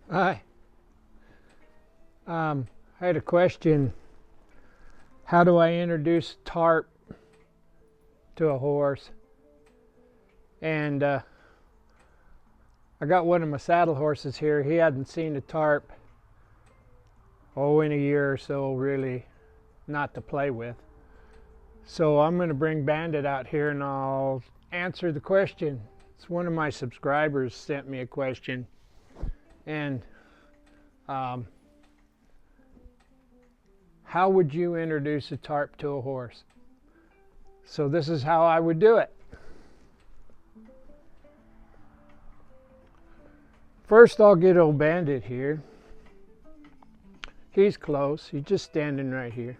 Hi. I had a question. How do I introduce tarp to a horse? And I got one of my saddle horses here. He hadn't seen a tarp, in a year or so, really not to play with. So I'm going to bring Bandit out here and I'll answer the question. It's one of my subscribers sent me a question. And how would you introduce a tarp to a horse? So this is how I would do it. First, I'll get old Bandit here. He's close. He's just standing right here.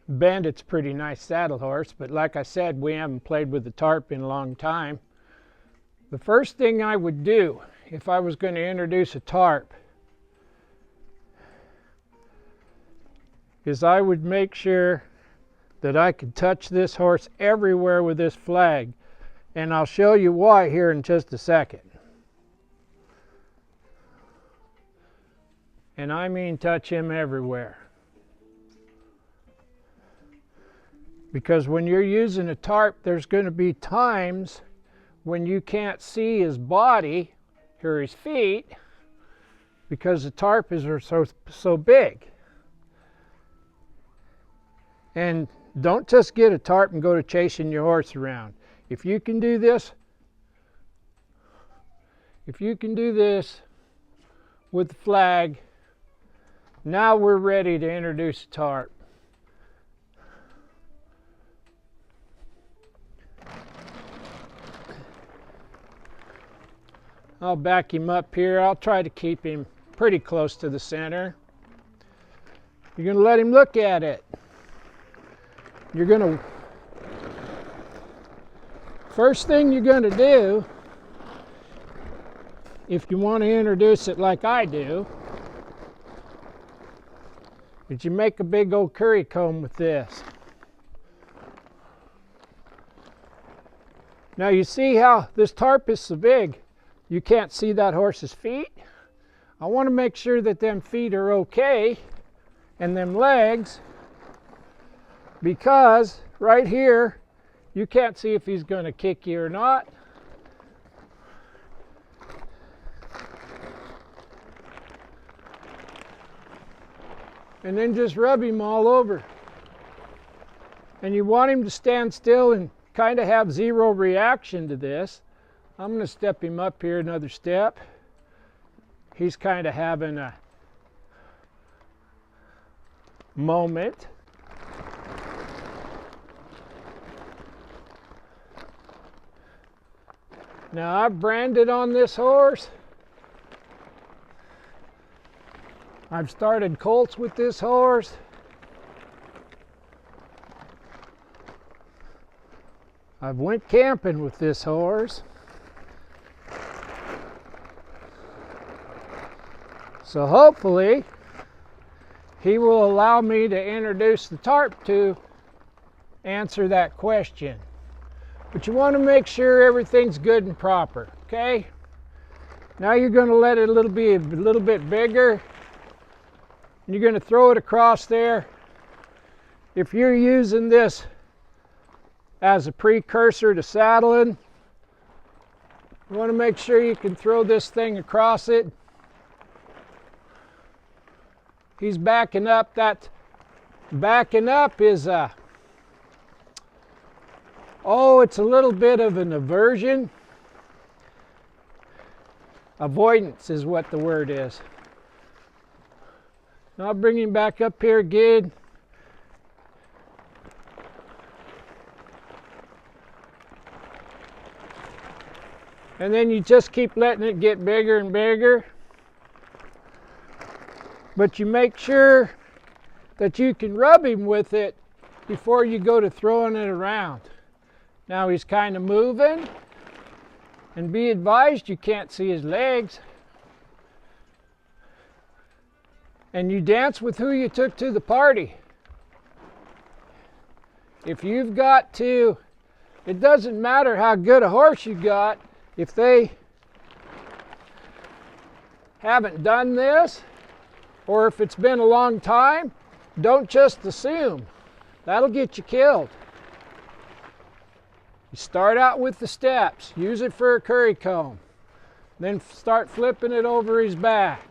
Bandit's a pretty nice saddle horse, but like I said, we haven't played with the tarp in a long time. The first thing I would do if I was going to introduce a tarp is I would make sure that I could touch this horse everywhere with this flag. And I'll show you why here in just a second. And I mean touch him everywhere. Because when you're using a tarp, there's going to be times when you can't see his body or his feet because the tarp is so big. And don't just get a tarp and go to chasing your horse around. If you can do this with the flag, now we're ready to introduce a tarp. I'll back him up here. I'll try to keep him pretty close to the center. You're going to let him look at it. First thing you're going to do, if you want to introduce it like I do, is you make a big old curry comb with this. Now you see how this tarp is so big, you can't see that horse's feet. I want to make sure that them feet are okay and them legs, because right here you can't see if he's going to kick you or not. And then just rub him all over. And you want him to stand still and kind of have zero reaction to this. I'm going to step him up here another step. He's kind of having a moment. Now I've branded on this horse. I've started colts with this horse. I've went camping with this horse. So hopefully he will allow me to introduce the tarp to answer that question. But you want to make sure everything's good and proper, okay? Now you're going to let it be a little bit bigger. And you're going to throw it across there. If you're using this as a precursor to saddling, you want to make sure you can throw this thing across it. He's backing up. That backing up is it's a little bit of an aversion. Avoidance is what the word is. Now I'll bring him back up here again. And then you just keep letting it get bigger and bigger. But you make sure that you can rub him with it before you go to throwing it around. Now he's kind of moving. And be advised, you can't see his legs. And you dance with who you took to the party. If you've got to, it doesn't matter how good a horse you got, if they haven't done this, or if it's been a long time, don't just assume. That'll get you killed. You start out with the steps, use it for a curry comb, then start flipping it over his back.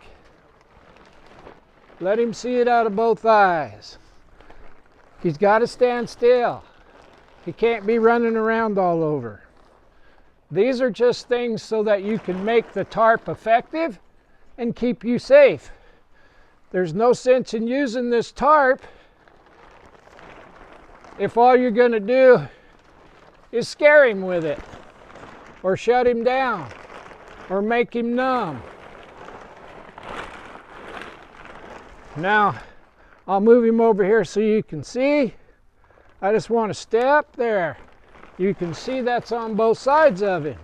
Let him see it out of both eyes. He's got to stand still. He can't be running around all over. These are just things so that you can make the tarp effective and keep you safe. There's no sense in using this tarp if all you're going to do is scare him with it, or shut him down, or make him numb. Now, I'll move him over here so you can see. I just want to step there. You can see that's on both sides of him.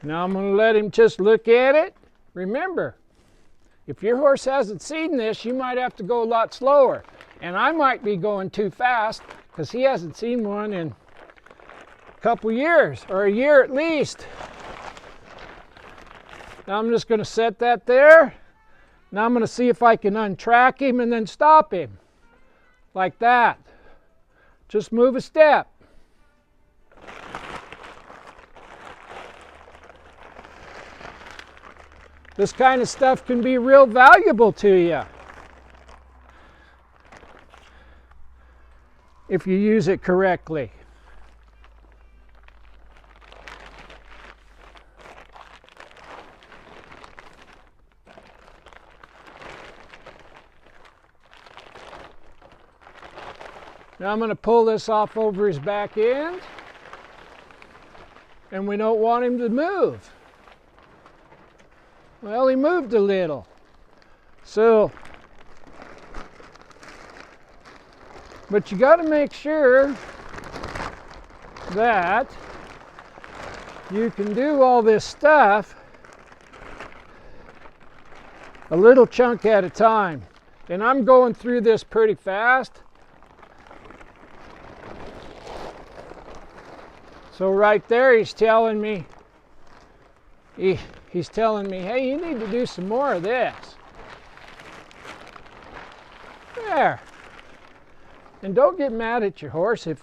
Now I'm going to let him just look at it. Remember, if your horse hasn't seen this, you might have to go a lot slower. And I might be going too fast because he hasn't seen one in a couple years, or a year at least. Now I'm just going to set that there. Now I'm going to see if I can untrack him and then stop him. Like that. Just move a step. This kind of stuff can be real valuable to you if you use it correctly. Now I'm going to pull this off over his back end, and we don't want him to move. Well, he moved a little. So, but you got to make sure that you can do all this stuff a little chunk at a time. And I'm going through this pretty fast. So right there he's telling me, he's telling me, hey, you need to do some more of this. There. And don't get mad at your horse if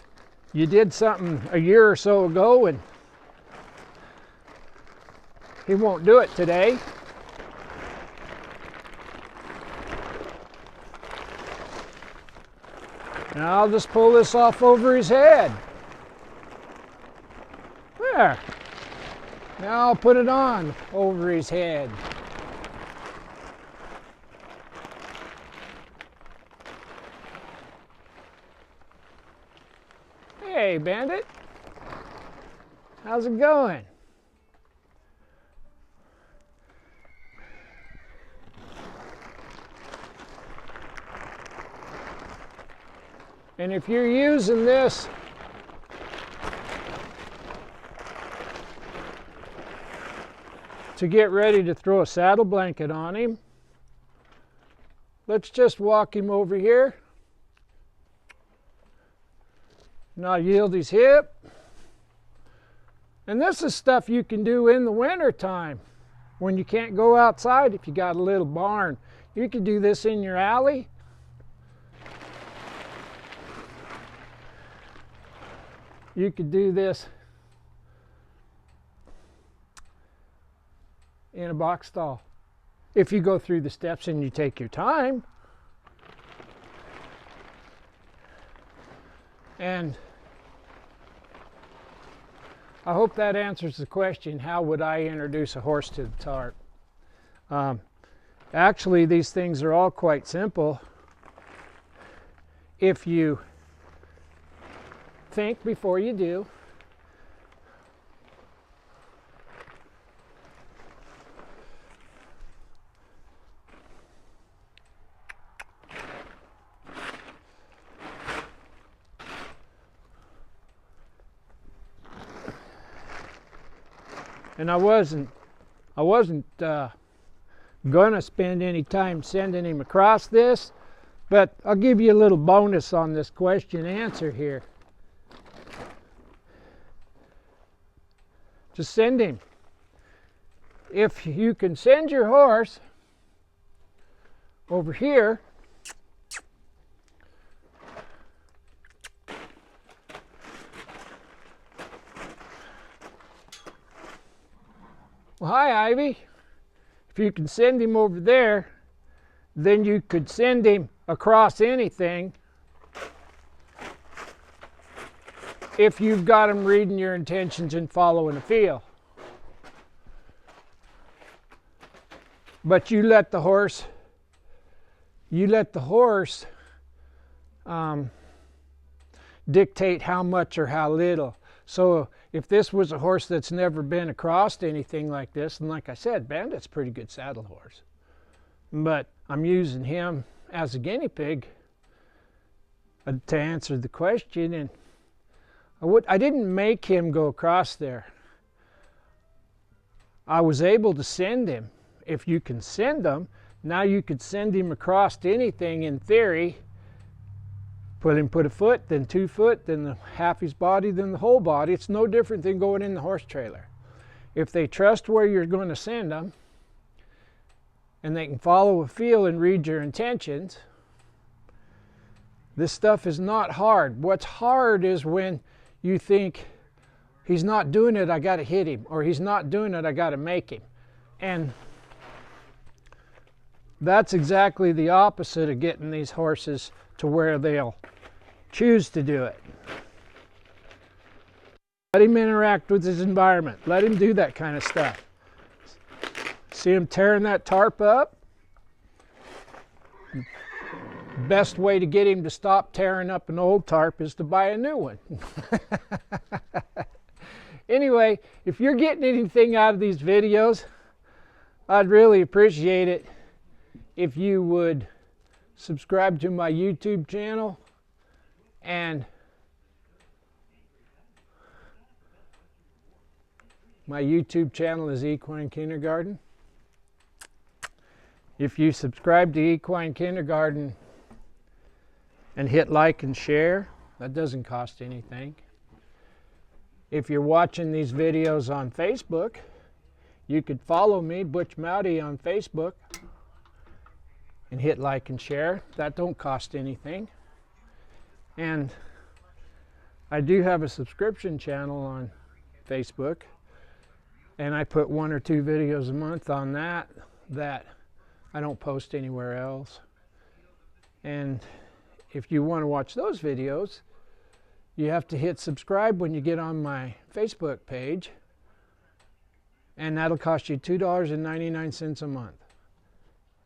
you did something a year or so ago and he won't do it today. Now I'll just pull this off over his head. There. Now I'll put it on over his head. Hey, Bandit. How's it going? And if you're using this to get ready to throw a saddle blanket on him, let's just walk him over here. Now yield his hip. And this is stuff you can do in the winter time when you can't go outside. If you got a little barn, you can do this in your alley. You could do this in a box stall if you go through the steps and you take your time. And I hope that answers the question, how would I introduce a horse to the tarp? Actually, these things are all quite simple if you think before you do. and I wasn't gonna spend any time sending him across this, but I'll give you a little bonus on this question answer here. Just send him. If you can send your horse over here, well, hi Ivy. If you can send him over there, then you could send him across anything if you've got him reading your intentions and following a feel. But you let the horse dictate how much or how little. So if this was a horse that's never been across anything like this, and like I said, Bandit's a pretty good saddle horse, but I'm using him as a guinea pig to answer the question, and I didn't make him go across there. I was able to send him. If you can send them, now you could send him across to anything in theory. Put a foot, then 2 foot, then half his body, then the whole body. It's no different than going in the horse trailer. If they trust where you're going to send them, and they can follow a feel and read your intentions, this stuff is not hard. What's hard is when you think, he's not doing it, I got to hit him, or he's not doing it, I got to make him. And that's exactly the opposite of getting these horses to where they'll choose to do it. Let him interact with his environment. Let him do that kind of stuff. See him tearing that tarp up? Best way to get him to stop tearing up an old tarp is to buy a new one. Anyway, if you're getting anything out of these videos, I'd really appreciate it if you would subscribe to my YouTube channel, and my YouTube channel is Equine Kindergarten. If you subscribe to Equine Kindergarten and hit like and share, that doesn't cost anything. If you're watching these videos on Facebook, you could follow me, Butch Mowdy, on Facebook and hit like and share. That don't cost anything. And I do have a subscription channel on Facebook, and I put 1 or 2 videos a month on that I don't post anywhere else. And if you want to watch those videos, you have to hit subscribe when you get on my Facebook page, and that'll cost you $2.99 a month.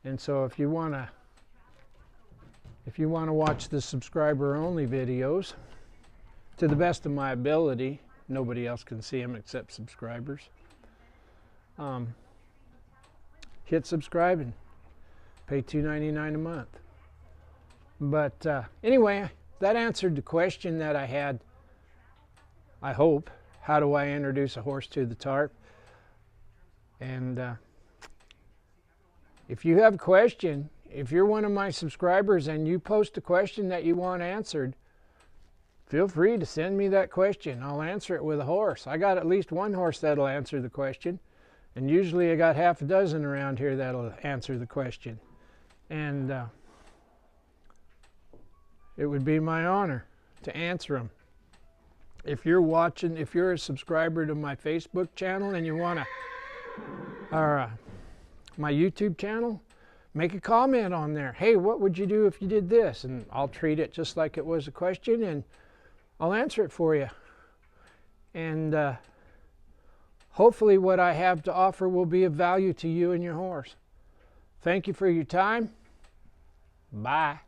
And so if you want to watch the subscriber only videos to the best of my ability, nobody else can see them except subscribers, hit subscribe and pay $2.99 a month. But anyway, that answered the question that I had, I hope. How do I introduce a horse to the tarp? And if you have a question, if you're one of my subscribers and you post a question that you want answered, feel free to send me that question. I'll answer it with a horse. I got at least one horse that'll answer the question, and usually I got half a dozen around here that'll answer the question. And it would be my honor to answer them. If you're watching, if you're a subscriber to my Facebook channel and you want to, or my YouTube channel, make a comment on there. Hey, what would you do if you did this? And I'll treat it just like it was a question, and I'll answer it for you. And hopefully what I have to offer will be of value to you and your horse. Thank you for your time. Bye.